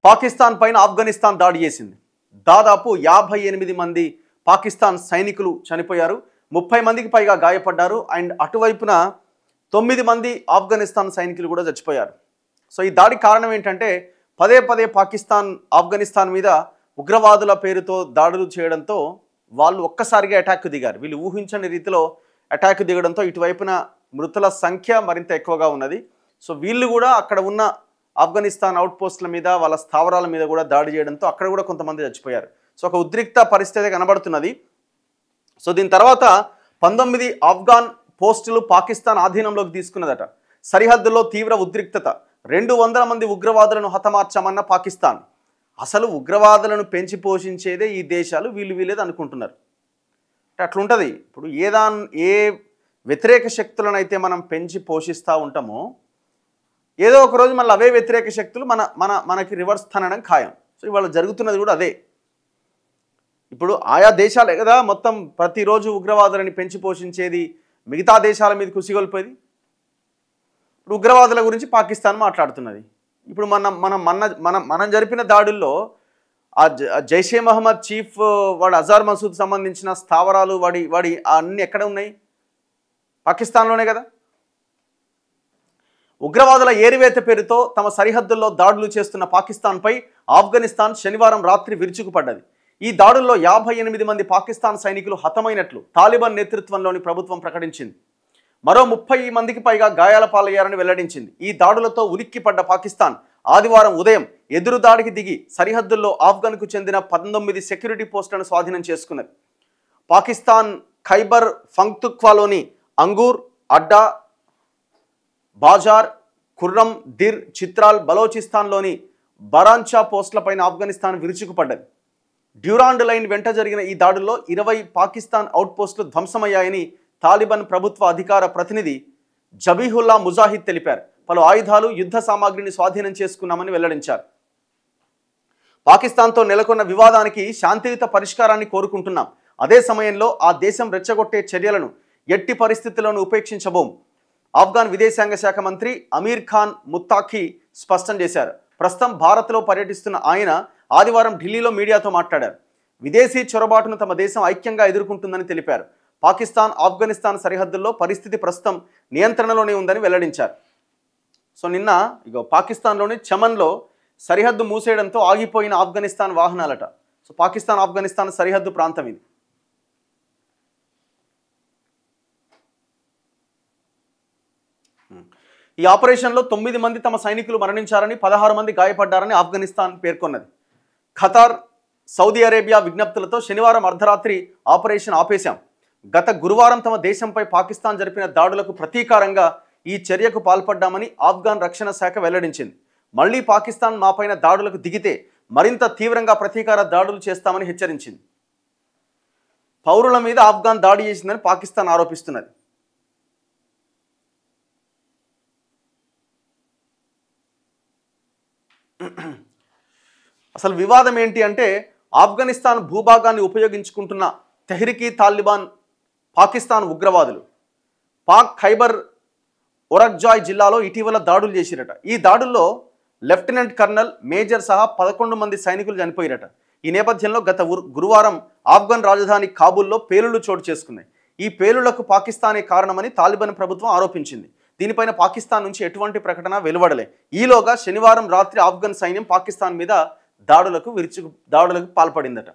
పాకిస్తాన్ పైన ఆఫ్ఘనిస్తాన్ దాడి చేసింది. దాదాపు 58 మంది పాకిస్తాన్ సైనికులు చనిపోయారు, 30 మందికి పైగా గాయపడ్డారు. అండ్ అటువైపున 9 మంది ఆఫ్ఘనిస్తాన్ సైనికులు కూడా చచ్చిపోయారు. సో ఈ దాడి కారణం ఏంటంటే పదే పదే పాకిస్తాన్ ఆఫ్ఘనిస్తాన్ మీద ఉగ్రవాదుల పేరుతో దాడులు చేయడంతో వాళ్ళు ఒక్కసారిగా అటాక్ దిగారు. వీళ్ళు ఊహించని రీతిలో అటాక్ దిగడంతో ఇటువైపున మృతుల సంఖ్య మరింత ఎక్కువగా ఉన్నది. సో వీళ్ళు కూడా అక్కడ ఉన్న ఆఫ్ఘనిస్తాన్ అవుట్ పోస్టుల మీద వాళ్ళ స్థావరాల మీద కూడా దాడి చేయడంతో అక్కడ కూడా కొంతమంది చచ్చిపోయారు. సో ఒక ఉద్రిక్త పరిస్థితి కనబడుతున్నది. సో దీని తర్వాత 19 ఆఫ్ఘాన్ పోస్టులు పాకిస్తాన్ ఆధీనంలోకి తీసుకున్నదట. సరిహద్దుల్లో తీవ్ర ఉద్రిక్తత, 200 మంది ఉగ్రవాదులను హతమార్చామన్న పాకిస్తాన్. అసలు ఉగ్రవాదులను పెంచి పోషించేదే ఈ దేశాలు, వీళ్ళేది అనుకుంటున్నారు. అట్లుంటుంది. ఇప్పుడు ఏ వ్యతిరేక శక్తులను అయితే మనం పెంచి పోషిస్తూ ఉంటామో ఏదో ఒక రోజు మళ్ళీ అవే వ్యతిరేక శక్తులు మనకి రివర్స్ తనడం ఖాయం. సో ఇవాళ జరుగుతున్నది కూడా అదే. ఇప్పుడు ఆయా దేశాలే కదా మొత్తం ప్రతిరోజు ఉగ్రవాదులని పెంచి పోషించేది, మిగతా దేశాల మీద కుసిగొల్పేది. ఇప్పుడు ఉగ్రవాదుల గురించి పాకిస్తాన్ మాట్లాడుతున్నది. ఇప్పుడు మనం జరిపిన దాడుల్లో ఆ జైషే మహమ్మద్ చీఫ్ వాడు అజార్ మసూద్ సంబంధించిన స్థావరాలు వాడి అన్నీ ఎక్కడ ఉన్నాయి? పాకిస్తాన్లోనే కదా. ఉగ్రవాదుల ఏరివేత పేరుతో తమ సరిహద్దుల్లో దాడులు చేస్తున్న పాకిస్తాన్పై ఆఫ్ఘనిస్తాన్ శనివారం రాత్రి విరుచుకుపడ్డది. ఈ దాడుల్లో 58 మంది పాకిస్తాన్ సైనికులు హతమైనట్లు తాలిబాన్ నేతృత్వంలోని ప్రభుత్వం ప్రకటించింది. మరో 30 మందికి పైగా గాయాల పాలయ్యారని వెల్లడించింది. ఈ దాడులతో ఉలిక్కిపడ్డ పాకిస్తాన్ ఆదివారం ఉదయం ఎదురుదాడికి దిగి సరిహద్దుల్లో ఆఫ్ఘన్కు చెందిన 19 సెక్యూరిటీ పోస్టులను స్వాధీనం చేసుకున్నది. పాకిస్తాన్ ఖైబర్ పంఖ్తుక్వాలోని అంగూర్, అడ్డా, బాజార్, ఖుర్రం, దిర్, చిత్రాల్, బలోచిస్తాన్లోని బరాంచా పోస్టులపైన ఆఫ్ఘనిస్తాన్ విరుచుకుపడ్డది. డ్యూరాండ్ లైన్ వెంట జరిగిన ఈ దాడుల్లో 20 పాకిస్తాన్ అవుట్పోస్టులు ధ్వంసమయ్యాయని తాలిబాన్ ప్రభుత్వ అధికార ప్రతినిధి జబీహుల్లా ముజాహిద్ తెలిపారు. పలు ఆయుధాలు, యుద్ధ సామాగ్రిని స్వాధీనం చేసుకున్నామని వెల్లడించారు. పాకిస్తాన్తో నెలకొన్న వివాదానికి శాంతియుత పరిష్కారాన్ని కోరుకుంటున్నాం. అదే సమయంలో ఆ దేశం రెచ్చగొట్టే చర్యలను ఎట్టి పరిస్థితుల్లోనూ ఉపేక్షించబోం. ఆఫ్ఘాన్ విదేశాంగ శాఖ మంత్రి అమీర్ ఖాన్ ముత్తాఖీ స్పష్టం చేశారు. ప్రస్తుతం భారత్లో పర్యటిస్తున్న ఆయన ఆదివారం ఢిల్లీలో మీడియాతో మాట్లాడారు. విదేశీ చొరబాటును తమ దేశం ఐక్యంగా ఎదుర్కొంటుందని తెలిపారు. పాకిస్తాన్ ఆఫ్ఘనిస్తాన్ సరిహద్దుల్లో పరిస్థితి ప్రస్తుతం నియంత్రణలోనే ఉందని వెల్లడించారు. సో నిన్న పాకిస్తాన్లోని చమన్లో సరిహద్దు మూసేయడంతో ఆగిపోయిన ఆఫ్ఘనిస్తాన్ వాహనాలట. సో పాకిస్తాన్ ఆఫ్ఘనిస్తాన్ సరిహద్దు ప్రాంతం ఇది. ఈ ఆపరేషన్లో 9 మంది తమ సైనికులు మరణించారని, 16 మంది గాయపడ్డారని ఆఫ్ఘనిస్తాన్ పేర్కొన్నది. ఖతార్, సౌదీ అరేబియా విజ్ఞప్తులతో శనివారం అర్ధరాత్రి ఆపరేషన్ ఆపేశాం. గత గురువారం తమ దేశంపై పాకిస్తాన్ జరిపిన దాడులకు ప్రతీకారంగా ఈ చర్యకు పాల్పడ్డామని ఆఫ్ఘాన్ రక్షణ శాఖ వెల్లడించింది. మళ్లీ పాకిస్తాన్ మాపైన దాడులకు దిగితే మరింత తీవ్రంగా ప్రతీకార దాడులు చేస్తామని హెచ్చరించింది. పౌరుల మీద ఆఫ్ఘాన్ దాడి చేసిందని పాకిస్తాన్ ఆరోపిస్తున్నది. అసలు వివాదం ఏంటి అంటే ఆఫ్ఘనిస్తాన్ భూభాగాన్ని ఉపయోగించుకుంటున్న తెహ్రీకి తాలిబాన్ పాకిస్తాన్ ఉగ్రవాదులు పాక్ ఖైబర్ ఒరక్జాయ్ జిల్లాలో ఇటీవల దాడులు చేసిరట. ఈ దాడుల్లో లెఫ్టినెంట్ కర్నల్, మేజర్ సహా 11 మంది సైనికులు చనిపోయిరట. ఈ నేపథ్యంలో గత గురువారం ఆఫ్ఘన్ రాజధాని కాబూల్లో పేలుళ్లు చోటు చేసుకున్నాయి. ఈ పేలుళ్లకు పాకిస్తానే కారణమని తాలిబాన్ ప్రభుత్వం ఆరోపించింది. దీనిపైన పాకిస్తాన్ నుంచి ఎటువంటి ప్రకటన వెలువడలే. ఈలోగా శనివారం రాత్రి ఆఫ్ఘన్ సైన్యం పాకిస్తాన్ మీద దాడులకు పాల్పడిందట.